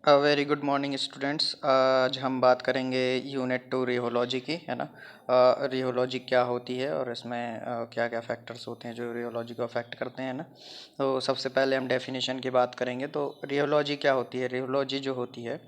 Very good morning students. आज हम बात करेंगे यूनिट 2 रियोलॉजी की, है ना। रियोलॉजी क्या होती है और इसमें क्या क्या फैक्टर्स होते हैं जो रियोलॉजी को अफेक्ट करते हैं ना। तो सबसे पहले हम डेफिनेशन की बात करेंगे। तो रियोलॉजी क्या होती है? रियोलॉजी जो होती है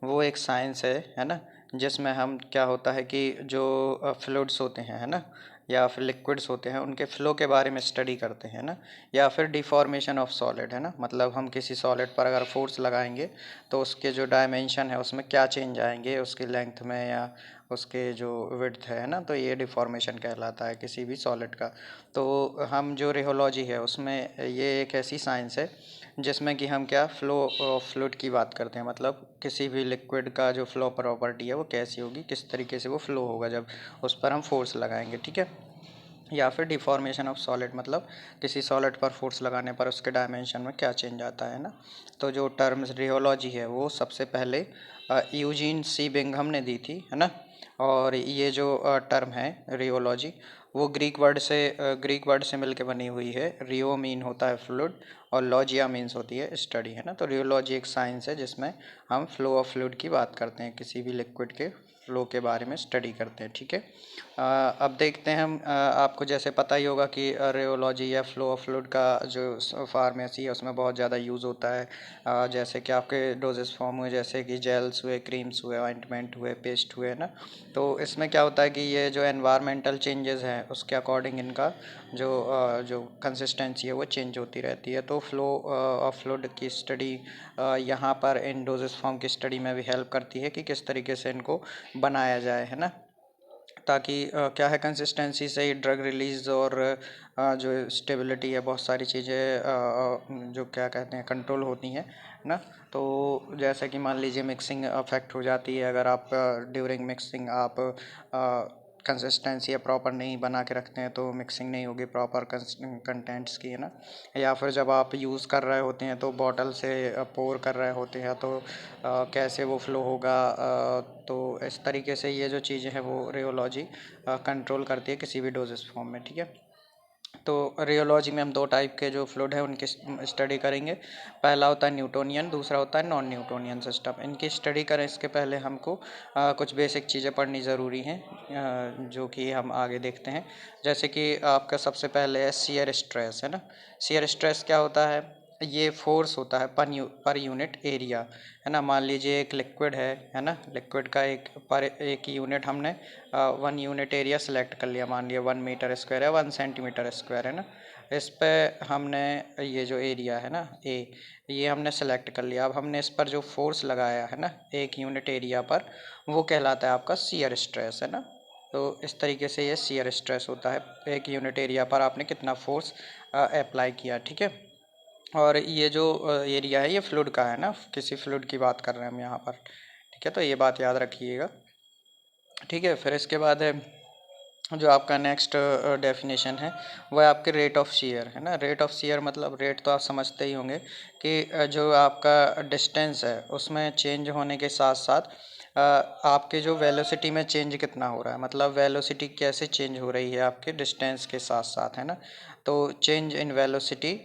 वो एक साइंस है ना, जिसमें हम क्या होता है कि जो फ्लूइड्स होते हैं, है ना, या फिर लिक्विड्स होते हैं, उनके फ़्लो के बारे में स्टडी करते हैं ना। या फिर डिफॉर्मेशन ऑफ सॉलिड, है ना, मतलब हम किसी सॉलिड पर अगर फोर्स लगाएंगे तो उसके जो डायमेंशन है उसमें क्या चेंज आएंगे, उसकी लेंथ में या उसके जो विड्थ है ना। तो ये डिफॉर्मेशन कहलाता है किसी भी सॉलिड का। तो हम जो रियोलॉजी है उसमें ये एक ऐसी साइंस है जिसमें कि हम क्या फ़्लो ऑफ फ्लूइड की बात करते हैं, मतलब किसी भी लिक्विड का जो फ़्लो प्रॉपर्टी है वो कैसी होगी, किस तरीके से वो फ़्लो होगा जब उस पर हम फोर्स लगाएंगे, ठीक है। या फिर डिफॉर्मेशन ऑफ सॉलिड, मतलब किसी सॉलिड पर फोर्स लगाने पर उसके डायमेंशन में क्या चेंज आता है ना। तो जो टर्म रियोलॉजी है वो सबसे पहले यूजीन सी बिंघम ने दी थी, है ना। और ये जो टर्म है रियोलॉजी वो ग्रीक वर्ड से मिलके बनी हुई है। रियो मीन होता है फ्लूइड और लॉजिया मीन्स होती है स्टडी, है ना। तो रियोलॉजी एक साइंस है जिसमें हम फ्लो ऑफ फ्लूइड की बात करते हैं, किसी भी लिक्विड के फ्लो के बारे में स्टडी करते हैं, ठीक है। अब देखते हैं हम, आपको जैसे पता ही होगा कि रेयोलॉजी या फ्लो ऑफ फ्लूइड का जो फार्मेसी है उसमें बहुत ज़्यादा यूज़ होता है। जैसे कि आपके डोजेस फॉर्म हुए, जैसे कि जेल्स हुए, क्रीम्स हुए, ऑइंटमेंट हुए, पेस्ट हुए ना। तो इसमें क्या होता है कि ये जो एनवायरमेंटल चेंजेस हैं उसके अकॉर्डिंग इनका जो कंसिस्टेंसी है वो चेंज होती रहती है। तो फ्लो ऑफ फ्लूइड की स्टडी यहाँ पर इन डोजेस फॉर्म की स्टडी में भी हेल्प करती है कि किस तरीके से इनको बनाया जाए, है ना। ताकि क्या है, कंसिस्टेंसी से ही ड्रग रिलीज़ और जो स्टेबिलिटी है, बहुत सारी चीज़ें जो क्या कहते हैं कंट्रोल होती हैं ना। तो जैसे कि मान लीजिए मिक्सिंग अफेक्ट हो जाती है अगर आप ड्यूरिंग मिक्सिंग आप कंसिस्टेंसी प्रॉपर नहीं बना के रखते हैं तो मिक्सिंग नहीं होगी प्रॉपर कंटेंट्स की, है ना। या फिर जब आप यूज़ कर रहे होते हैं तो बॉटल से पोर कर रहे होते हैं तो कैसे वो फ्लो होगा। तो इस तरीके से ये जो चीज़ें हैं वो रियोलॉजी कंट्रोल करती है किसी भी डोजेस फॉर्म में, ठीक है। तो रियोलॉजी में हम दो टाइप के जो फ्लूइड है उनकी स्टडी करेंगे। पहला होता है न्यूटोनियन, दूसरा होता है नॉन न्यूटोनियन सिस्टम। इनकी स्टडी करें इसके पहले हमको कुछ बेसिक चीज़ें पढ़नी ज़रूरी हैं, जो कि हम आगे देखते हैं। जैसे कि आपका सबसे पहले है शियर स्ट्रेस, है ना। शियर स्ट्रेस क्या होता है? ये फोर्स होता है पर यूनिट एरिया, है ना। मान लीजिए एक लिक्विड है ना। लिक्विड का एक यूनिट हमने 1 यूनिट एरिया सेलेक्ट कर लिया, मान लिया 1 मीटर स्क्वायर है, 1 सेंटीमीटर स्क्वायर, है ना। इस पे हमने ये जो एरिया है ना ये हमने सेलेक्ट कर लिया। अब हमने इस पर जो फोर्स लगाया है ना 1 यूनिट एरिया पर, वो कहलाता है आपका शियर स्ट्रेस, है ना। तो इस तरीके से ये शियर स्ट्रेस होता है, 1 यूनिट एरिया पर आपने कितना फोर्स अप्लाई किया, ठीक है। और ये जो एरिया है ये फ्लूइड का है ना, किसी फ्लूइड की बात कर रहे हैं हम यहाँ पर, ठीक है। तो ये बात याद रखिएगा, ठीक है। फिर इसके बाद है जो आपका नेक्स्ट डेफिनेशन है वो है आपके रेट ऑफ शेयर, है ना। रेट ऑफ शेयर मतलब रेट तो आप समझते ही होंगे कि जो आपका डिस्टेंस है उसमें चेंज होने के साथ साथ आपके जो वेलोसिटी में चेंज कितना हो रहा है, मतलब वेलोसिटी कैसे चेंज हो रही है आपके डिस्टेंस के साथ साथ, है ना। तो change in velocity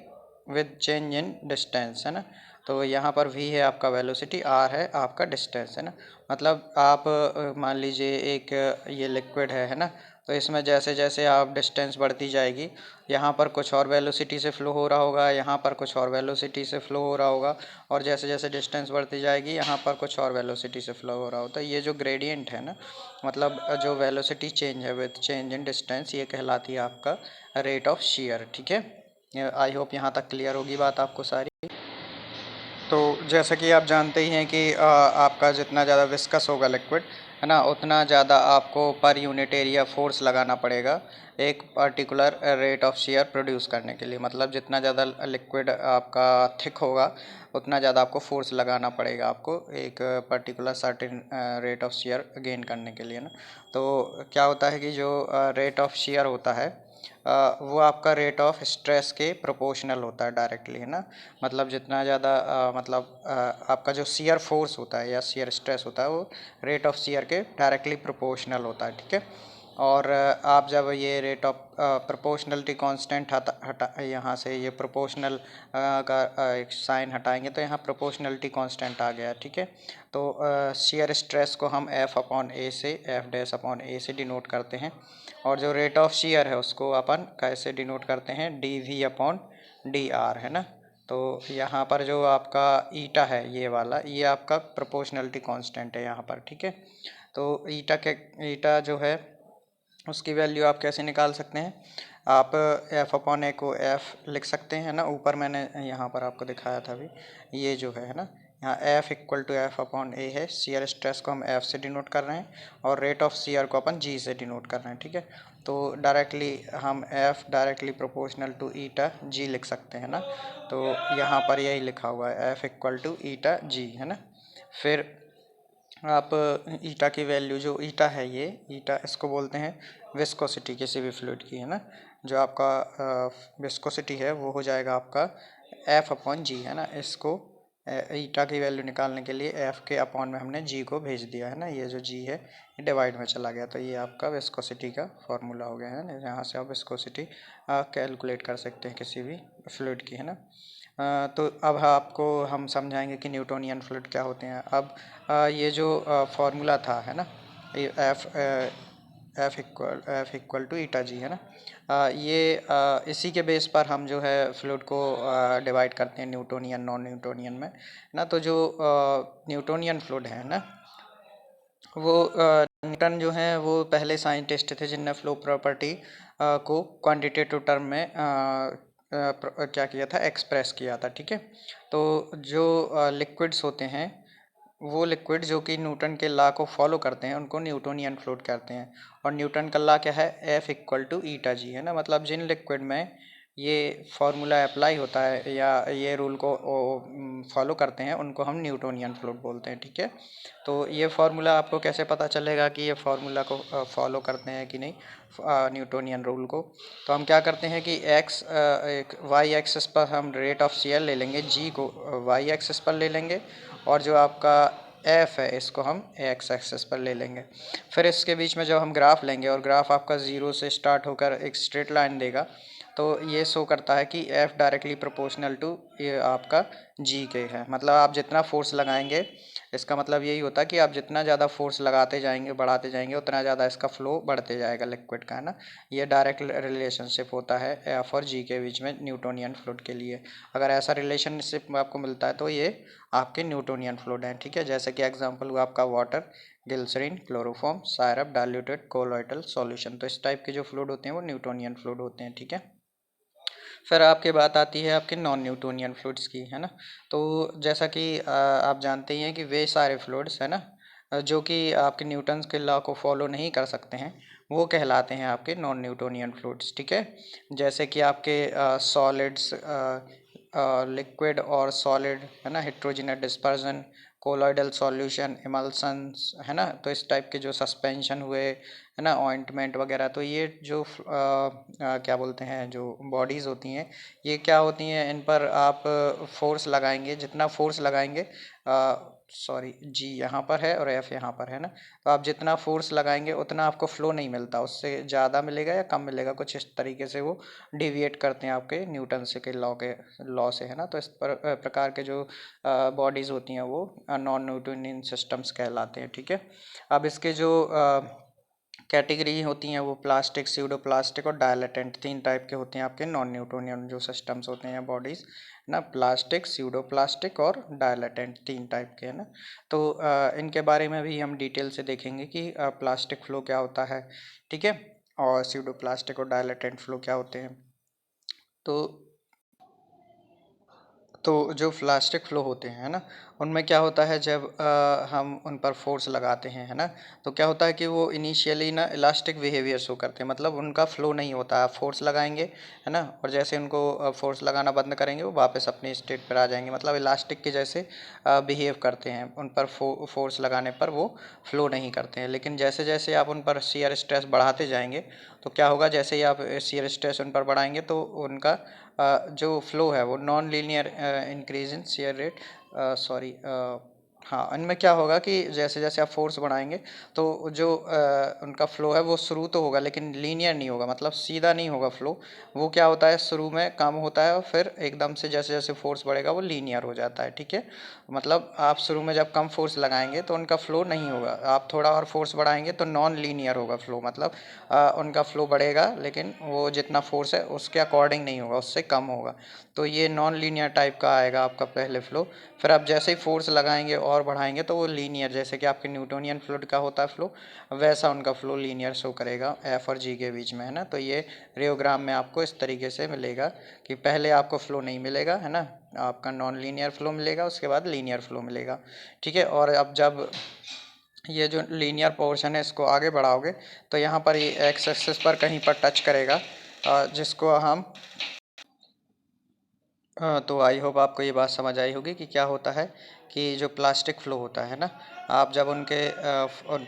with change in distance, है ना। तो यहाँ पर v है आपका वेलोसिटी, r है आपका डिस्टेंस, है ना। मतलब आप मान लीजिए एक ये लिक्विड है ना। तो इसमें जैसे जैसे आप डिस्टेंस बढ़ती जाएगी, यहाँ पर कुछ और वेलोसिटी से फ़्लो हो रहा होगा, यहाँ पर कुछ और वेलोसिटी से फ़्लो हो रहा होगा, और जैसे जैसे डिस्टेंस बढ़ती जाएगी यहाँ पर कुछ और वेलोसिटी से फ़्लो हो रहा होता है। ये जो ग्रेडियंट है ना, मतलब जो वेलोसिटी चेंज है विथ चेंज इन डिस्टेंस, ये कहलाती है आपका रेट ऑफ शेयर, ठीक है। आई होप यहाँ तक क्लियर होगी बात आपको सारी। तो जैसा कि आप जानते ही हैं कि आपका जितना ज़्यादा विस्कस होगा लिक्विड, है ना, उतना ज़्यादा आपको पर यूनिट एरिया फोर्स लगाना पड़ेगा एक particular rate of share produce करने के लिए। मतलब जितना ज़्यादा लिक्विड आपका थिक होगा उतना ज़्यादा आपको फोर्स लगाना पड़ेगा आपको एक particular certain rate of share gain करने के लिए ना। तो क्या होता है कि जो रेट ऑफ शेयर होता है वो आपका रेट ऑफ स्ट्रेस के प्रोपोर्शनल होता है डायरेक्टली, है ना। मतलब जितना ज़्यादा मतलब आपका जो शियर फोर्स होता है या शियर स्ट्रेस होता है वो रेट ऑफ शियर के डायरेक्टली प्रोपोर्शनल होता है, ठीक है। और आप जब ये रेट ऑफ प्रोपोर्शनलिटी कांस्टेंट हटा हटा यहाँ से ये प्रोपोर्शनल का एक साइन हटाएंगे तो यहाँ प्रोपोर्शनलिटी कांस्टेंट आ गया, ठीक है। तो शियर स्ट्रेस को हम एफ अपॉन ए से एफ डैश अपॉन ए से डिनोट करते हैं, और जो रेट ऑफ शियर है उसको अपन कैसे डिनोट करते हैं, D V upon D R, है ना। तो यहाँ पर जो आपका ईटा है ये वाला, ये आपका प्रोपोर्शनलिटी कांस्टेंट है यहाँ पर, ठीक है। तो ईटा जो है उसकी वैल्यू आप कैसे निकाल सकते हैं, आप एफ अपॉन ए को एफ लिख सकते हैं ना, ऊपर मैंने यहाँ पर आपको दिखाया था अभी, ये जो है ना, यहाँ F equal to F upon A है, शियर स्ट्रेस को हम एफ से डिनोट कर रहे हैं और रेट ऑफ शियर को अपन जी से डिनोट कर रहे हैं, ठीक है। तो डायरेक्टली हम एफ डायरेक्टली प्रोपोर्शनल टू ईटा जी लिख सकते हैं ना। तो यहाँ पर यही लिखा हुआ है एफ इक्वल टू ईटा जी, है ना। फिर आप ईटा की वैल्यू, जो ईटा है ये ईटा, इसको बोलते हैं विस्कोसिटी किसी भी फ्लूइड की, है ना। जो आपका विस्कोसिटी है वो हो जाएगा आपका एफ अपॉन जी, है ना। इसको ईटा की वैल्यू निकालने के लिए एफ के अपॉन में हमने जी को भेज दिया, है ना। ये जो जी है ये डिवाइड में चला गया, तो ये आपका विस्कोसिटी का फॉर्मूला हो गया, है ना। यहाँ से आप विस्कोसिटी कैलकुलेट कर सकते हैं किसी भी फ्लूइड की, है ना। तो अब आपको हम समझाएंगे कि न्यूटोनियन फ्लूइड क्या होते हैं। अब ये जो फार्मूला था, है ना, ये एफ इक्वल टू ईटा जी, है ना। इसी के बेस पर हम जो है फ्लूइड को डिवाइड करते हैं न्यूटोनियन नॉन न्यूटोनियन में, ना। तो जो न्यूटोनियन फ्लूइड है ना, वो न्यूटन जो है वो पहले साइंटिस्ट थे जिनने फ्लो प्रॉपर्टी को क्वांटिटेटिव टर्म में क्या किया था, एक्सप्रेस किया था, ठीक है। तो जो लिक्विड्स होते हैं, वो लिक्विड जो कि न्यूटन के लॉ को फॉलो करते हैं उनको न्यूटोनियन फ्लूइड कहते हैं। और न्यूटन का लॉ क्या है, एफ इक्वल टू ईटा जी, है ना। मतलब जिन लिक्विड में ये फार्मूला अप्लाई होता है या ये रूल को फॉलो करते हैं उनको हम न्यूटोनियन फ्लूइड बोलते हैं, ठीक है। तो ये फार्मूला आपको कैसे पता चलेगा कि ये फार्मूला को फॉलो करते हैं कि नहीं, न्यूटोनियन रूल को। तो हम क्या करते हैं कि एक वाई एक्सिस पर हम रेट ऑफ शेयर ले लेंगे, जी को वाई एक्सिस पर ले लेंगे, और जो आपका एफ है इसको हम एक्स एक्सिस पर ले लेंगे। फिर इसके बीच में जब हम ग्राफ लेंगे और ग्राफ आपका ज़ीरो से स्टार्ट होकर एक स्ट्रेट लाइन देगा, तो ये शो करता है कि एफ डायरेक्टली प्रोपोर्शनल टू ये आपका जी के है। मतलब आप जितना फोर्स लगाएंगे, इसका मतलब यही होता है कि आप जितना ज़्यादा फोर्स लगाते जाएंगे, बढ़ाते जाएंगे, उतना ज़्यादा इसका फ्लो बढ़ते जाएगा लिक्विड का, है ना। ये डायरेक्ट रिलेशनशिप होता है एफ और जी के बीच में न्यूटोनियन फ्लूइड के लिए। अगर ऐसा रिलेशनशिप आपको मिलता है तो ये आपके न्यूटोनियन फ्लूइड हैं, ठीक है। जैसे कि एग्जाम्पल हुआ आपका water, glycerine, chloroform, syrup, diluted colloidal solution. तो इस टाइप के जो फ्लूइड होते हैं वो न्यूटोनियन फ्लूइड होते हैं, ठीक है। फिर आपके बात आती है आपके नॉन न्यूटोनियन फ्लूइड्स की, है ना। तो जैसा कि आप जानते ही हैं कि वे सारे फ्लूइड्स, है ना, जो कि आपके न्यूटन्स के लॉ को फॉलो नहीं कर सकते हैं, वो कहलाते हैं आपके नॉन न्यूटोनियन फ्लूइड्स, ठीक है। जैसे कि आपके सॉलिड्स, लिक्विड और सॉलिड, है ना, हेट्रोजेनस डिस्पर्जन, कोलॉइडल सॉल्यूशन, इमल्सन्स, है ना। तो इस टाइप के जो सस्पेंशन हुए, है ना, ऑइंटमेंट वगैरह, तो ये जो क्या बोलते हैं, जो बॉडीज़ होती हैं, ये क्या होती हैं, इन पर आप फोर्स लगाएंगे, जितना फोर्स लगाएंगे, सॉरी, जी यहाँ पर है और एफ यहाँ पर है ना। तो आप जितना फोर्स लगाएंगे उतना आपको फ्लो नहीं मिलता, उससे ज़्यादा मिलेगा या कम मिलेगा, कुछ इस तरीके से वो डिविएट करते हैं आपके न्यूटन से के लॉ से, है ना। तो इस प्रकार के जो बॉडीज़ होती हैं वो नॉन न्यूटोनियन सिस्टम्स कहलाते हैं, ठीक है। अब इसके जो कैटेगरी होती हैं वो प्लास्टिक, स्यूडो प्लास्टिक और डायलेटेंट, तीन टाइप के होते हैं आपके नॉन न्यूटोनियन जो सिस्टम्स होते हैं बॉडीज़ ना, प्लास्टिक, स्यूडो प्लास्टिक और डायलेटेंट, तीन टाइप के, है ना। तो इनके बारे में भी हम डिटेल से देखेंगे कि प्लास्टिक फ्लो क्या होता है, ठीक है, और स्यूडो प्लास्टिक और डायलेटेंट फ्लो क्या होते हैं। तो जो प्लास्टिक फ्लो होते हैं, है ना, उनमें क्या होता है, जब हम उन पर फोर्स लगाते हैं, है ना, तो क्या होता है कि वो इनिशियली ना इलास्टिक बिहेवियर शो करते हैं, मतलब उनका फ्लो नहीं होता। आप फोर्स लगाएंगे, है ना, और जैसे उनको फोर्स लगाना बंद करेंगे वो वापस अपने स्टेट पर आ जाएंगे, मतलब इलास्टिक के जैसे बिहेव करते हैं। उन पर फोर्स लगाने पर वो फ्लो नहीं करते हैं। लेकिन जैसे जैसे आप उन पर शियर स्ट्रेस बढ़ाते जाएंगे तो क्या होगा, जैसे ही आप शियर स्ट्रेस उन पर बढ़ाएंगे तो उनका जो फ्लो है वो non linear increase in share rate, sorry, हाँ, इनमें क्या होगा कि जैसे जैसे आप फोर्स बढ़ाएंगे तो जो उनका फ्लो है वो शुरू तो होगा लेकिन लीनियर नहीं होगा, मतलब सीधा नहीं होगा फ्लो। वो क्या होता है, शुरू में कम होता है और फिर एकदम से जैसे जैसे फोर्स बढ़ेगा वो लीनियर हो जाता है। ठीक है, मतलब आप शुरू में जब कम फोर्स लगाएंगे तो उनका फ्लो नहीं होगा, आप थोड़ा और फोर्स बढ़ाएंगे तो नॉन लीनियर होगा फ्लो, मतलब उनका फ्लो बढ़ेगा लेकिन वो जितना फोर्स है उसके अकॉर्डिंग नहीं होगा, उससे कम होगा। तो ये नॉन लीनियर टाइप का आएगा आपका पहले फ्लो। फिर आप जैसे ही फोर्स लगाएंगे और बढ़ाएंगे तो वो लीनियर, जैसे कि आपके न्यूटोनियन फ्लूइड का होता है फ्लो, वैसा उनका फ्लो लीनियर शो करेगा एफ और जी के बीच में, है ना। तो ये रेयोग्राम में आपको इस तरीके से मिलेगा कि पहले आपको फ्लो नहीं मिलेगा, है ना, आपका नॉन लीनियर फ्लो मिलेगा, उसके बाद लीनियर फ्लो मिलेगा। ठीक है, और अब जब ये जो लीनियर पोर्शन है इसको आगे बढ़ाओगे तो यहाँ पर ये एक्स एक्सिस पर कहीं पर टच करेगा, जिसको हम तो आई होप आपको ये बात समझ आई होगी कि क्या होता है कि जो प्लास्टिक फ्लो होता है ना, आप जब उन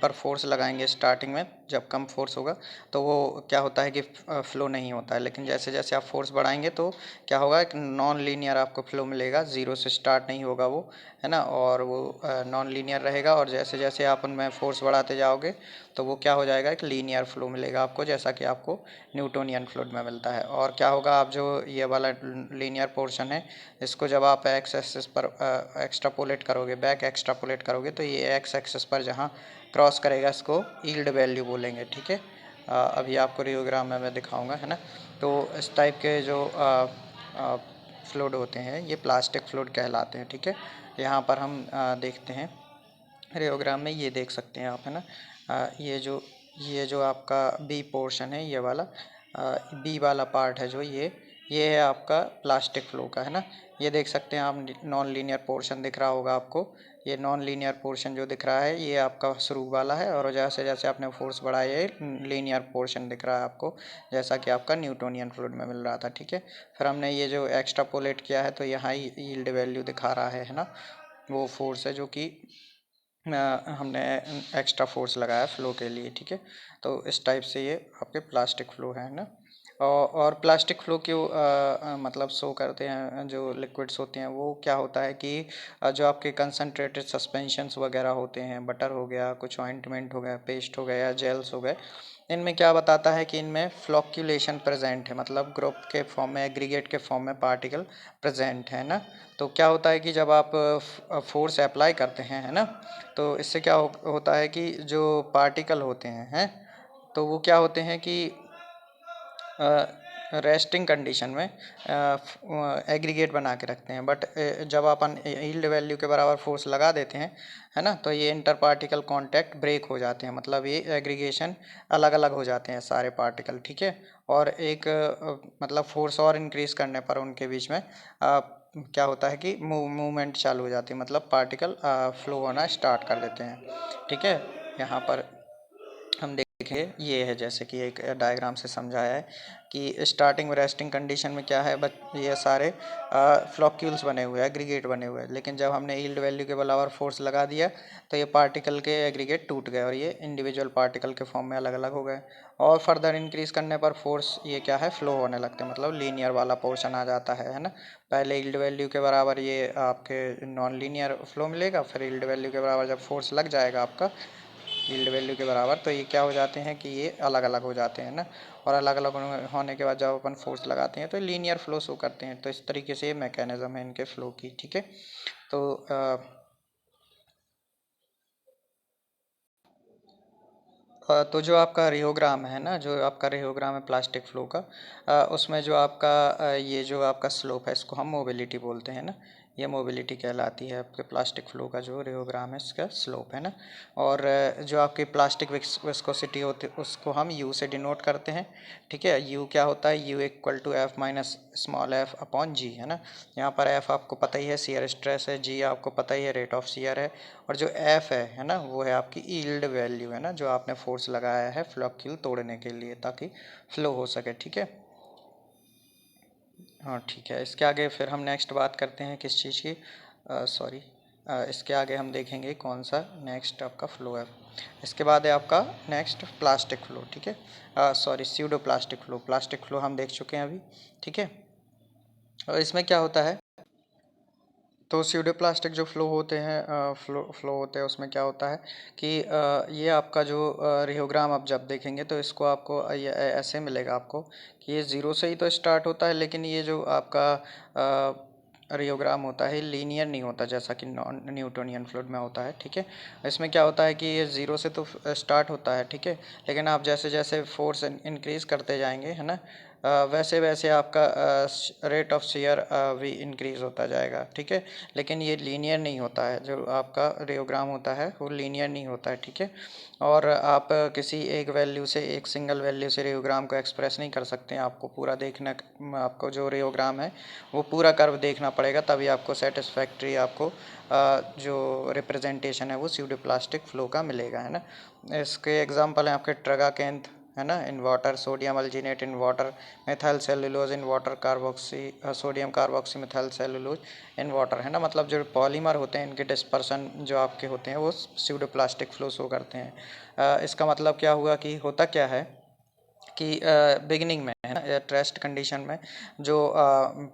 पर फोर्स लगाएंगे स्टार्टिंग में, जब कम फोर्स होगा तो वो क्या होता है कि फ्लो नहीं होता है, लेकिन जैसे जैसे आप फोर्स बढ़ाएंगे तो क्या होगा, एक नॉन लीनियर आपको फ्लो मिलेगा, ज़ीरो से स्टार्ट नहीं होगा वो, है ना, और वो नॉन लीनियर रहेगा। और जैसे जैसे आप उनमें फोर्स बढ़ाते जाओगे तो वो क्या हो जाएगा, एक लीनियर फ्लो मिलेगा आपको, जैसा कि आपको न्यूटोनियन फ्लूइड में मिलता है। और क्या होगा, आप जो ये वाला लीनियर पोर्शन है इसको जब आप एक्स एक्सिस पर एक्स्ट्रापोलेट करोगे, बैक एक्स्ट्रापोलेट करोगे, तो ये एक्स एक्सिस पर जहाँ क्रॉस करेगा इसको यील्ड वैल्यू बोलेंगे। ठीक है, अभी आपको रियोग्राम में मैं दिखाऊंगा, है ना। तो इस टाइप के जो फ्लूइड होते हैं ये प्लास्टिक फ्लूइड कहलाते हैं। ठीक है, यहाँ पर हम देखते हैं रेयोग्राम में, ये देख सकते हैं आप, है ना। ये जो आपका बी पोर्शन है, ये वाला बी वाला पार्ट है जो ये है आपका प्लास्टिक फ्लो का, है ना। ये देख सकते हैं आप, नॉन लीनियर पोर्शन दिख रहा होगा आपको। ये नॉन लीनियर पोर्शन जो दिख रहा है ये आपका शुरू वाला है, और जैसे जैसे आपने फोर्स बढ़ाया है लीनियर पोर्शन दिख रहा है आपको, जैसा कि आपका न्यूटोनियन फ्लूइड में मिल रहा था। ठीक है, फिर हमने ये जो एक्स्ट्रापोलेट किया है तो यहाँ यील्ड वैल्यू दिखा रहा है ना, वो फोर्स है जो कि हमने एक्स्ट्रा फोर्स लगाया फ्लो के लिए। ठीक है, तो इस टाइप से ये आपके प्लास्टिक फ्लो है ना। और प्लास्टिक फ्लो क्यों मतलब शो करते हैं, जो लिक्विड्स होते हैं वो क्या होता है कि जो आपके कंसनट्रेटेड सस्पेंशंस वगैरह होते हैं, बटर हो गया, कुछ ऑइंटमेंट हो गया, पेस्ट हो गया या जेल्स हो गए, इनमें क्या बताता है कि इनमें फ्लॉक्यूलेशन प्रेजेंट है, मतलब ग्रुप के फॉर्म में, एग्रीगेट के फॉर्म में पार्टिकल प्रेजेंट है ना। तो क्या होता है कि जब आप फोर्स अप्लाई करते हैं, है ना, तो इससे क्या होता है कि जो पार्टिकल होते हैं तो वो क्या होते हैं कि रेस्टिंग कंडीशन में एग्रीगेट बना के रखते हैं, बट जब अपन यील्ड वैल्यू के बराबर फोर्स लगा देते हैं, है ना, तो ये इंटर पार्टिकल कांटेक्ट ब्रेक हो जाते हैं, मतलब ये एग्रीगेशन अलग अलग हो जाते हैं सारे पार्टिकल। ठीक है, और एक मतलब फोर्स और इंक्रीज करने पर उनके बीच में क्या होता है कि मूवमेंट चालू हो जाती है, मतलब पार्टिकल फ्लो होना स्टार्ट कर देते हैं। ठीक है, यहाँ पर हम देखें, ये है जैसे कि एक डायग्राम से समझाया है कि स्टार्टिंग में रेस्टिंग कंडीशन में क्या है, बट ये सारे फ्लॉक्यूल्स बने हुए हैं, एग्रीगेट बने हुए हैं, लेकिन जब हमने यील्ड वैल्यू के बराबर फोर्स लगा दिया तो ये पार्टिकल के एग्रीगेट टूट गए और ये इंडिविजुअल पार्टिकल के फॉर्म में अलग अलग हो गए। और फर्दर इंक्रीज करने पर फोर्स ये क्या है, फ्लो होने लगते हैं, मतलब लीनियर वाला पोर्शन आ जाता है ना। पहले यील्ड वैल्यू के बराबर ये आपके नॉन लीनियर फ्लो मिलेगा, फिर यील्ड वैल्यू के बराबर जब फोर्स लग जाएगा आपका यील्ड वैल्यू के बराबर, तो ये क्या हो जाते हैं कि ये अलग अलग हो जाते हैं ना। और अलग अलग होने के बाद जब अपन फोर्स लगाते हैं तो लीनियर फ्लो शो करते हैं। तो इस तरीके से ये मैकेनिज्म है इनके फ्लो की। ठीक है, तो तो जो आपका रियोग्राम है ना, जो आपका रियोग्राम है प्लास्टिक फ्लो का, उसमें जो आपका ये जो आपका स्लोप है इसको हम मोबिलिटी बोलते हैं ना। ये मोबिलिटी कहलाती है आपके प्लास्टिक फ्लो का, जो रियोग्राम है इसका स्लोप है ना। और जो आपकी प्लास्टिक विस्कोसिटी होती है उसको हम यू से डिनोट करते हैं। ठीक है, यू क्या होता है, U equal to F minus small F upon G, है ना। यहाँ पर एफ आपको पता ही है शियर स्ट्रेस है, जी आपको पता ही है रेट ऑफ शियर है, और जो एफ है ना, वो है आपकी यील्ड वैल्यू, है ना, जो आपने फोर्स लगाया है फ्लॉक्यूल तोड़ने के लिए ताकि फ्लो हो सके। ठीक है, हाँ ठीक है, इसके आगे फिर हम नेक्स्ट बात करते हैं किस चीज़ की, सॉरी, इसके आगे हम देखेंगे कौन सा नेक्स्ट आपका फ्लो है। इसके बाद है आपका नेक्स्ट प्लास्टिक फ्लो। ठीक है, sorry, pseudo plastic flow. Plastic flow हम देख चुके हैं अभी। ठीक है, और इसमें क्या होता है, तो स्यूडोप्लास्टिक जो फ्लो होते हैं उसमें क्या होता है कि ये आपका जो रियोग्राम आप जब देखेंगे तो इसको आपको ये ऐसे मिलेगा आपको कि ये ज़ीरो से ही तो स्टार्ट होता है, लेकिन ये जो आपका रियोग्राम होता है लीनियर नहीं होता जैसा कि नॉन न्यूटोनियन फ्लूइड में होता है। ठीक है, इसमें क्या होता है कि ये ज़ीरो से तो स्टार्ट होता है, ठीक है, लेकिन आप जैसे जैसे फोर्स इंक्रीज़ करते जाएंगे, है ना, वैसे वैसे आपका रेट ऑफ शेयर भी इंक्रीज़ होता जाएगा। ठीक है, लेकिन ये लीनियर नहीं होता है, जो आपका रेयोग्राम होता है वो लीनियर नहीं होता है। ठीक है, और आप किसी एक वैल्यू से, एक सिंगल वैल्यू से रेयोग्राम को एक्सप्रेस नहीं कर सकते हैं। आपको पूरा देखना, आपको जो रेयोग्राम है वो पूरा कर्व देखना पड़ेगा, तभी आपको सेटिस्फैक्ट्री आपको जो रिप्रेजेंटेशन है वो स्यूडोप्लास्टिक फ्लो का मिलेगा, है ना। इसके एग्जांपल हैं आपके ट्रगाकेंथ, है ना, in water, sodium alginate in water, methyl cellulose in water, sodium carboxy methyl cellulose in water, है ना। मतलब जो पॉलीमर होते हैं इनके डिस्पर्सन जो आपके होते हैं वो स्यूडोप्लास्टिक फ्लो शो करते हैं। इसका मतलब क्या हुआ कि होता क्या है कि बिगिनिंग में, है ना, ट्रेस्ट कंडीशन में जो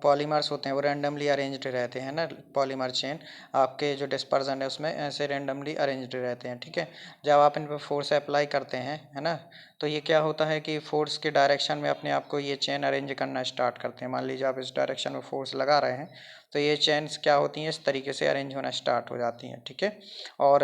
पॉलीमर्स होते हैं वो रैंडमली अरेंज्ड रहते हैं ना। पॉलीमर चेन आपके जो डिस्पर्सन है उसमें ऐसे रैंडमली अरेंज्ड रहते हैं। ठीक है, जब आप इन पर फोर्स अप्लाई करते हैं, है ना, तो ये क्या होता है कि फोर्स के डायरेक्शन में अपने आप को ये चेन अरेंज करना स्टार्ट करते हैं। मान लीजिए आप इस डायरेक्शन में फोर्स लगा रहे हैं तो ये चेन्स क्या होती हैं, इस तरीके से अरेंज होना स्टार्ट हो जाती हैं। ठीक है, और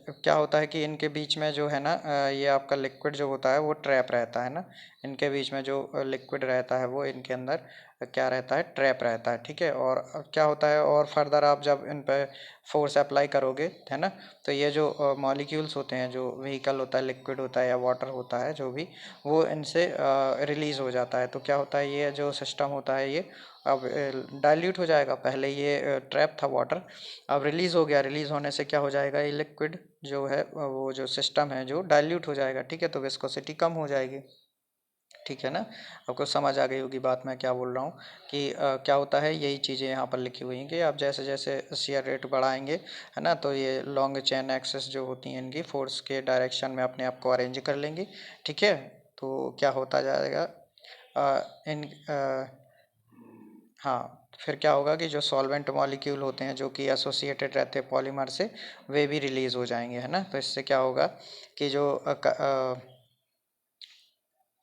क्या होता है कि इनके बीच में जो है ना ये आपका लिक्विड जो होता है वो ट्रैप रहता है ना। इनके बीच में जो लिक्विड रहता है वो इनके अंदर क्या रहता है, ट्रैप रहता है। ठीक है, और क्या होता है, और फर्दर आप जब इन पर फोर्स अप्लाई करोगे, है ना, तो ये जो मॉलिक्यूल्स होते हैं, जो व्हीकल होता है, लिक्विड होता है या वाटर होता है जो भी, वो इनसे रिलीज़ हो जाता है। तो क्या होता है, ये जो सिस्टम होता है ये अब डाइल्यूट हो जाएगा। पहले ये ट्रैप था वाटर, अब रिलीज़ हो गया। रिलीज़ होने से क्या हो जाएगा, ये लिक्विड जो है वो जो सिस्टम है जो डाइल्यूट हो जाएगा। ठीक है, तो विस्कोसिटी कम हो जाएगी। ठीक है ना, आपको समझ आ गई होगी बात मैं क्या बोल रहा हूँ कि क्या होता है, यही चीज़ें यहाँ पर लिखी हुई हैं कि आप जैसे जैसे शेयर रेट बढ़ाएंगे, है ना, तो ये लॉन्ग चेन एक्सेस जो होती हैं इनकी फोर्स के डायरेक्शन में अपने आप को अरेंज कर लेंगी। ठीक है, तो क्या होता जाएगा इन हाँ, फिर क्या होगा कि जो सॉल्वेंट मॉलिक्यूल होते हैं जो कि एसोसिएटेड रहते हैं पॉलीमर से, वे भी रिलीज़ हो जाएंगे, है ना। तो इससे क्या होगा कि जो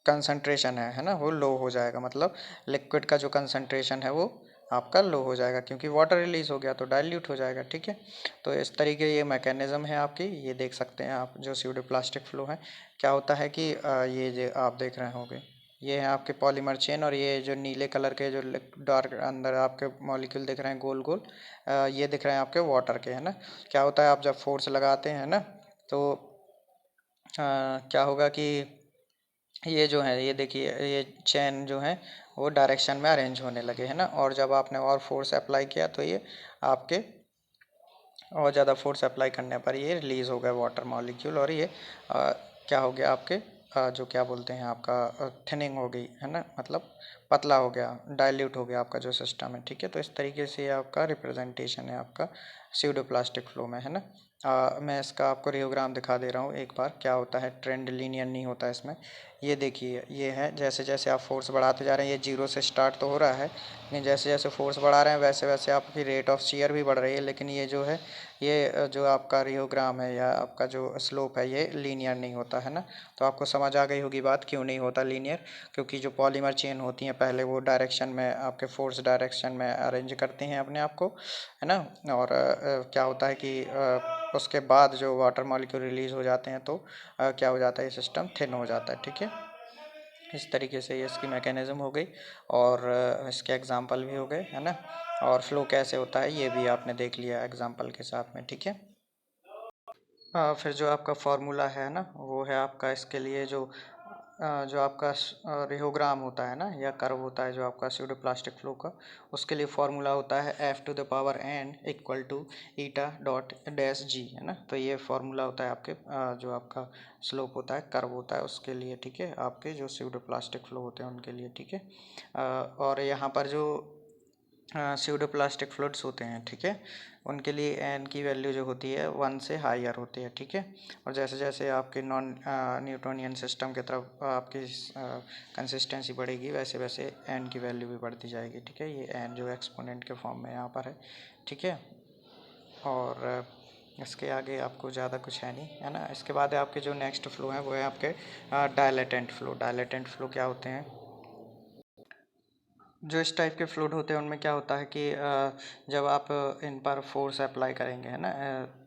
कंसंट्रेशन है ना, वो लो हो जाएगा। मतलब लिक्विड का जो कंसंट्रेशन है वो आपका लो हो जाएगा, क्योंकि वाटर रिलीज हो गया तो डाइल्यूट हो जाएगा। ठीक है, तो इस तरीके ये मैकेनिज्म है आपकी, ये देख सकते हैं आप जो स्यूडोप्लास्टिक फ्लो है। क्या होता है कि ये जो आप देख रहे होंगे ये है आपके पॉलीमर चेन, और ये जो नीले कलर के जो डार्क अंदर आपके मॉलिक्यूल दिख रहे हैं गोल गोल, ये दिख रहे हैं आपके वाटर के, है ना। क्या होता है, आप जब फोर्स लगाते हैं ना तो क्या होगा कि ये जो है, ये देखिए, ये चैन जो है वो डायरेक्शन में अरेंज होने लगे, है ना। और जब आपने और फोर्स अप्लाई किया तो ये आपके और ज़्यादा फोर्स अप्लाई करने पर ये रिलीज़ हो गया वाटर मॉलिक्यूल, और ये क्या हो गया आपके जो क्या बोलते हैं आपका थिनिंग हो गई, है ना, मतलब पतला हो गया, डाइल्यूट हो गया आपका जो सिस्टम है। ठीक है, तो इस तरीके से ये आपका रिप्रेजेंटेशन है आपका स्यूडोप्लास्टिक फ्लो में, है ना। मैं इसका आपको रियोग्राम दिखा दे रहा हूँ एक बार, क्या होता है, ट्रेंड लीनियर नहीं होता इसमें। ये देखिए, ये है जैसे जैसे आप फोर्स बढ़ाते जा रहे हैं, ये जीरो से स्टार्ट तो हो रहा है, लेकिन जैसे जैसे फोर्स बढ़ा रहे हैं वैसे वैसे आपकी रेट ऑफ शेयर भी बढ़ रही है। लेकिन ये जो है, ये जो आपका रियोग्राम है या आपका जो स्लोप है ये लीनियर नहीं होता, है ना। तो आपको समझ आ गई होगी बात क्यों नहीं होता लीनियर, क्योंकि जो पॉलीमर चेन होती हैं पहले वो डायरेक्शन में, आपके फोर्स डायरेक्शन में अरेंज करते हैं अपने आप को, है ना। और क्या होता है कि उसके बाद जो वाटर मॉलिक्यूल रिलीज हो जाते हैं तो क्या हो जाता है, ये सिस्टम थिन हो जाता है। ठीक है, इस तरीके से ये इसकी मैकेनिज़्म हो गई, और इसके एग्जांपल भी हो गए, है ना। और फ्लो कैसे होता है ये भी आपने देख लिया एग्जांपल के साथ में। ठीक है, फिर जो आपका फार्मूला है ना वो है आपका इसके लिए जो आपका रिहोग्राम होता है ना या कर्व होता है जो आपका स्यूडोप्लास्टिक फ्लो का, उसके लिए फार्मूला होता है F⁴n equal to eta dot dash G, है ना। तो ये फार्मूला होता है आपके जो आपका स्लोप होता है, कर्व होता है उसके लिए। ठीक है, आपके जो स्यूडोप्लास्टिक फ्लो होते हैं उनके लिए। ठीक है, और यहाँ पर जो स्यूडोप्लास्टिक फ्लूइड्स होते हैं, ठीक है, उनके लिए एन की वैल्यू जो होती है 1 से हायर होती है। ठीक है, और जैसे जैसे आपके नॉन न्यूटोनियन सिस्टम की तरफ आपकी कंसिस्टेंसी बढ़ेगी वैसे वैसे एन की वैल्यू भी बढ़ती जाएगी। ठीक है, ये एन जो एक्सपोनेंट के फॉर्म में यहाँ पर है। ठीक है, और इसके आगे आपको ज़्यादा कुछ है नहीं, है ना। इसके बाद आपके जो नेक्स्ट फ्लो हैं वो है आपके डायलेटेंट फ्लो। डायलेटेंट फ्लो क्या होते हैं? जो इस टाइप के फ्लूइड होते हैं उनमें क्या होता है कि जब आप इन पर फोर्स अप्लाई करेंगे, है ना,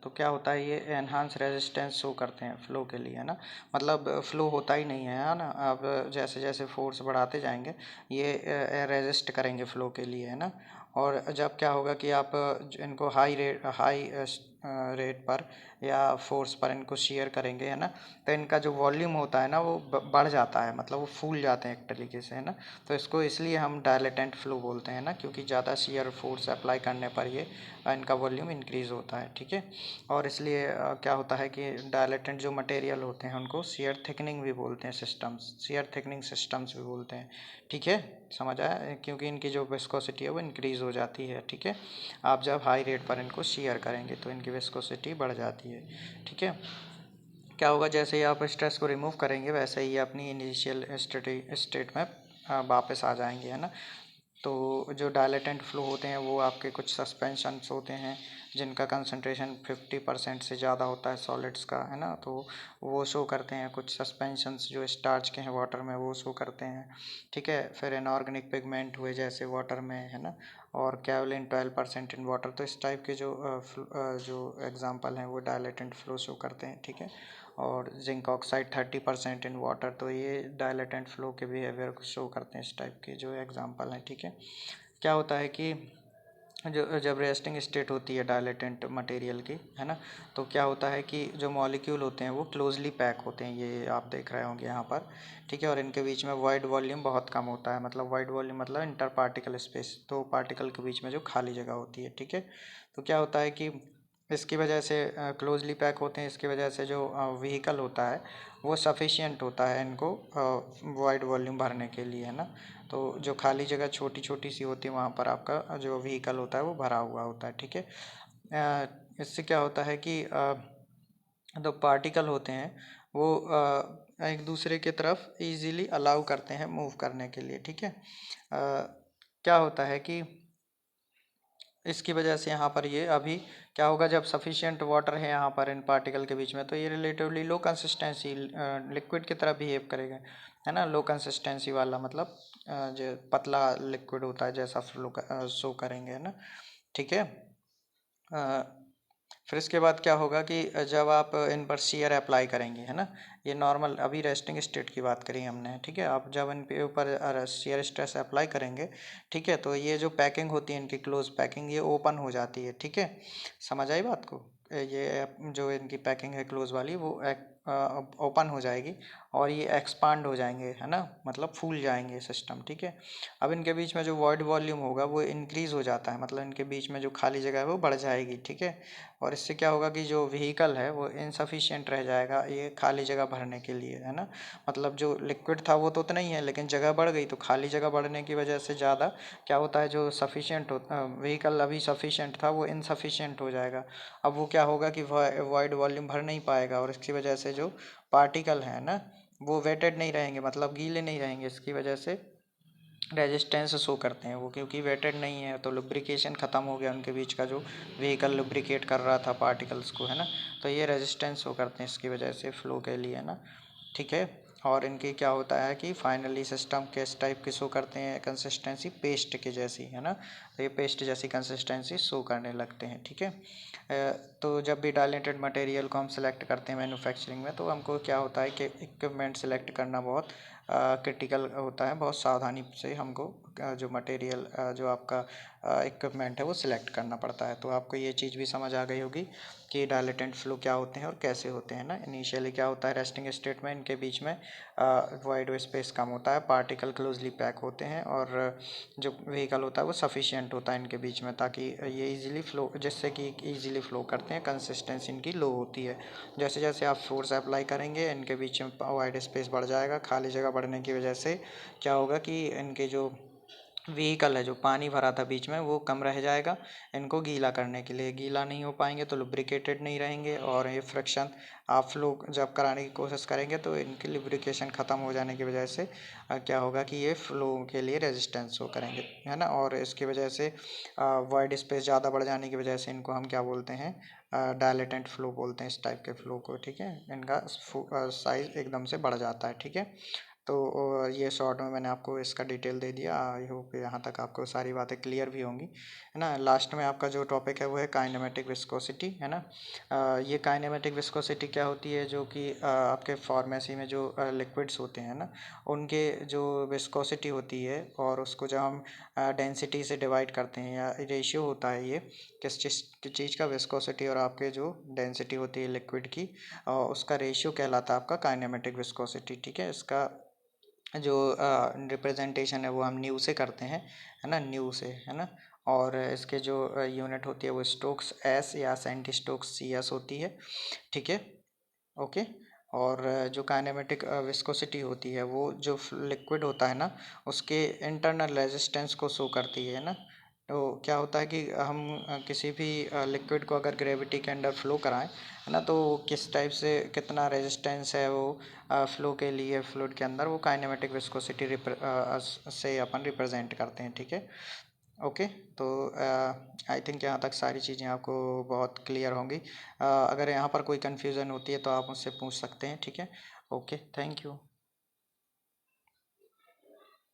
तो क्या होता है, ये एनहांस रेजिस्टेंस शो करते हैं फ्लो के लिए, है ना। मतलब फ्लो होता ही नहीं है ना। आप जैसे जैसे फोर्स बढ़ाते जाएंगे ये रेजिस्ट करेंगे फ्लो के लिए, है ना। और जब क्या होगा कि आप इनको हाई रेट पर या फोर्स पर इनको शेयर करेंगे, है ना, तो इनका जो वॉल्यूम होता है ना वो बढ़ जाता है, मतलब वो फूल जाते हैं एक तरीके से, है ना। तो इसको इसलिए हम डायलेटेंट फ्लो बोलते हैं ना, क्योंकि ज़्यादा शियर फोर्स अप्लाई करने पर ये इनका वॉल्यूम इंक्रीज़ होता है, ठीक है। और इसलिए क्या होता है कि डायलेटेंट जो मटेरियल होते हैं उनको शियर थिकनिंग भी बोलते हैं, सिस्टम्स, शियर थिकनिंग सिस्टम्स भी बोलते हैं, ठीक है। समझ आया? क्योंकि इनकी जो विस्कोसिटी है वो इंक्रीज़ हो जाती है, ठीक है। आप जब हाई रेट पर इनको शेयर करेंगे तो इनकी विस्कोसिटी बढ़ जाती है, ठीक है। क्या होगा, जैसे ही आप स्ट्रेस को रिमूव करेंगे वैसे ही अपनी इनिशियल स्टेट में वापस आ जाएंगे, है ना। तो जो डायलेटेंट फ्लो होते हैं वो आपके कुछ सस्पेंशंस होते हैं जिनका कंसंट्रेशन 50% से ज़्यादा होता है सॉलिड्स का, है ना। तो वो शो करते हैं, कुछ सस्पेंशंस जो स्टार्च के हैं वाटर में वो शो करते हैं, ठीक है। फिर इनऑर्गेनिक पिगमेंट हुए जैसे वाटर में, है ना। और कैवलिन 12% इन वाटर। तो इस टाइप के जो एग्जांपल हैं वो डायलेटेंट फ्लो शो करते हैं, ठीक है। और जिंक ऑक्साइड 30% इन वाटर। तो ये डायलेटेंट फ्लो के बिहेवियर को शो करते हैं, इस टाइप के जो एग्जांपल हैं, ठीक है। क्या होता है कि जो जब रेस्टिंग स्टेट होती है डायलेटेंट मटेरियल की, है ना, तो क्या होता है कि जो मॉलिक्यूल होते हैं वो क्लोजली पैक होते हैं, ये आप देख रहे होंगे यहाँ पर, ठीक है। और इनके बीच में वाइड वॉल्यूम बहुत कम होता है, मतलब वाइड वॉल्यूम मतलब इंटर पार्टिकल स्पेस, दो पार्टिकल के बीच में जो खाली जगह होती है, ठीक है। तो क्या होता है कि इसकी वजह से क्लोजली पैक होते हैं, इसकी वजह से जो व्हीकल होता है वो सफिशिएंट होता है इनको वाइड वॉल्यूम भरने के लिए, है ना। तो जो खाली जगह छोटी छोटी सी होती है वहाँ पर आपका जो व्हीकल होता है वो भरा हुआ होता है, ठीक है। इससे क्या होता है कि जो पार्टिकल होते हैं वो एक दूसरे की तरफ इजीली अलाउ करते हैं मूव करने के लिए, ठीक है। क्या होता है कि इसकी वजह से यहाँ पर ये अभी क्या होगा, जब सफिशिएंट वाटर है यहाँ पर इन पार्टिकल के बीच में तो ये रिलेटिवली लो कंसिस्टेंसी लिक्विड की तरह बिहेव करेगा, है ना। लो कंसिस्टेंसी वाला मतलब जो पतला लिक्विड होता है जैसा फ्लो शो करेंगे, है ना, ठीक है। फिर इसके बाद क्या होगा कि जब आप इन पर शियर अप्लाई करेंगे, है ना, ये नॉर्मल अभी रेस्टिंग स्टेट की बात करी हमने, ठीक है। आप जब इन पे ऊपर शियर स्ट्रेस अप्लाई करेंगे, ठीक है, तो ये जो पैकिंग होती है इनकी क्लोज पैकिंग ये ओपन हो जाती है, ठीक है। समझ आई बात को? ये जो इनकी पैकिंग है क्लोज वाली वो ओपन हो जाएगी और ये एक्सपांड हो जाएंगे, है ना, मतलब फूल जाएंगे सिस्टम, ठीक है। अब इनके बीच में जो वॉइड वॉल्यूम होगा वो इंक्रीज हो जाता है, मतलब इनके बीच में जो खाली जगह है वो बढ़ जाएगी, ठीक है। और इससे क्या होगा कि जो व्हीकल है वो इनसफिशिएंट रह जाएगा ये खाली जगह भरने के लिए, है ना। मतलब जो लिक्विड था वो तो उतना ही है लेकिन जगह बढ़ गई, तो खाली जगह बढ़ने की वजह से ज़्यादा क्या होता है, जो सफिशिएंट होता व्हीकल अभी सफिशिएंट था वो इनसफिशिएंट हो जाएगा। अब वो क्या होगा कि वाइड वॉल्यूम भर नहीं पाएगा और इसकी वजह से जो पार्टिकल है ना वो वेटेड नहीं रहेंगे, मतलब गीले नहीं रहेंगे, इसकी वजह से रेजिस्टेंस शो करते हैं वो, क्योंकि वेटेड नहीं है तो लुब्रिकेशन ख़त्म हो गया उनके बीच का, जो व्हीकल लुब्रिकेट कर रहा था पार्टिकल्स को, है ना। तो ये रेजिस्टेंस शो करते हैं इसकी वजह से फ्लो के लिए, है ना, ठीक है। और इनकी क्या होता है कि फाइनली सिस्टम किस टाइप की शो करते हैं, कंसिस्टेंसी पेस्ट के जैसी, है ना। तो ये पेस्ट जैसी कंसिस्टेंसी शो करने लगते हैं, ठीक है। तो जब भी डायलेटेड मटेरियल को हम सेलेक्ट करते हैं मैन्युफैक्चरिंग में तो हमको क्या होता है कि इक्विपमेंट सेलेक्ट करना बहुत क्रिटिकल होता है, बहुत सावधानी से हमको जो मटेरियल जो आपका इक्विपमेंट है वो सिलेक्ट करना पड़ता है। तो आपको ये चीज़ भी समझ आ गई होगी कि डायलेटेंट फ्लो क्या होते हैं और कैसे होते हैं ना। इनिशियली क्या होता है, रेस्टिंग स्टेट में इनके बीच में वाइड स्पेस कम होता है, पार्टिकल क्लोजली पैक होते हैं और जो व्हीकल होता है वो सफिशिएंट होता है इनके बीच में, ताकि ये इजीली फ्लो, जिससे कि इजीली फ्लो करते हैं, कंसिस्टेंसी इनकी लो होती है। जैसे जैसे आप फोर्स अप्लाई करेंगे इनके बीच में वाइड स्पेस बढ़ जाएगा, खाली जगह बढ़ने की वजह से क्या होगा कि इनके जो व्हीकल है जो पानी भरा था बीच में वो कम रह जाएगा इनको गीला करने के लिए। गीला नहीं हो पाएंगे तो लुब्रिकेटेड नहीं रहेंगे, और ये फ्रिक्शन आप लोग जब कराने की कोशिश करेंगे तो इनकी लुब्रिकेशन ख़त्म हो जाने की वजह से क्या होगा कि ये फ्लो के लिए रेजिस्टेंस शो करेंगे, है ना। और इसकी वजह से वाइड स्पेस ज़्यादा बढ़ जाने की वजह से इनको हम क्या बोलते हैं, डायलेटेंट फ्लो बोलते हैं इस टाइप के फ्लो को, ठीक है। इनका साइज़ एकदम से बढ़ जाता है, ठीक है। तो ये शॉर्ट में मैंने आपको इसका डिटेल दे दिया। आई होप यहाँ तक आपको सारी बातें क्लियर भी होंगी, है ना। लास्ट में आपका जो टॉपिक है वो है काइनेमेटिक विस्कोसिटी, है ना। ये काइनेमेटिक विस्कोसिटी क्या होती है, जो कि आपके फार्मेसी में जो लिक्विड्स होते हैं ना, उनके जो विस्कोसिटी होती है और उसको जब हम डेंसिटी से डिवाइड करते हैं, या रेशियो होता है ये किस चीज़ का, विस्कोसिटी और आपके जो डेंसिटी होती है लिक्विड की, उसका रेशियो कहलाता है आपका काइनेमेटिक विस्कोसिटी, ठीक है। इसका जो रिप्रेजेंटेशन है वो हम न्यू से करते हैं, है ना, न्यू से, है ना। और इसके जो यूनिट होती है वो स्टोक्स एस या सेंटी स्टोक्स सी एस होती है, ठीक है। ओके। और जो काइनेमेटिक विस्कोसिटी होती है वो जो लिक्विड होता है ना, उसके इंटरनल रेजिस्टेंस को शो करती है ना। तो क्या होता है कि हम किसी भी लिक्विड को अगर ग्रेविटी के अंडर फ्लो कराएं, है ना, तो किस टाइप से कितना रेजिस्टेंस है वो फ्लो के लिए फ्लूइड के अंदर, वो काइनेमेटिक विस्कोसिटी से अपन रिप्रेजेंट करते हैं, ठीक है। ओके। तो आई थिंक यहाँ तक सारी चीज़ें आपको बहुत क्लियर होंगी। अगर यहाँ पर कोई कन्फ्यूज़न होती है तो आप मुझसे पूछ सकते हैं, ठीक है। Okay, thank you.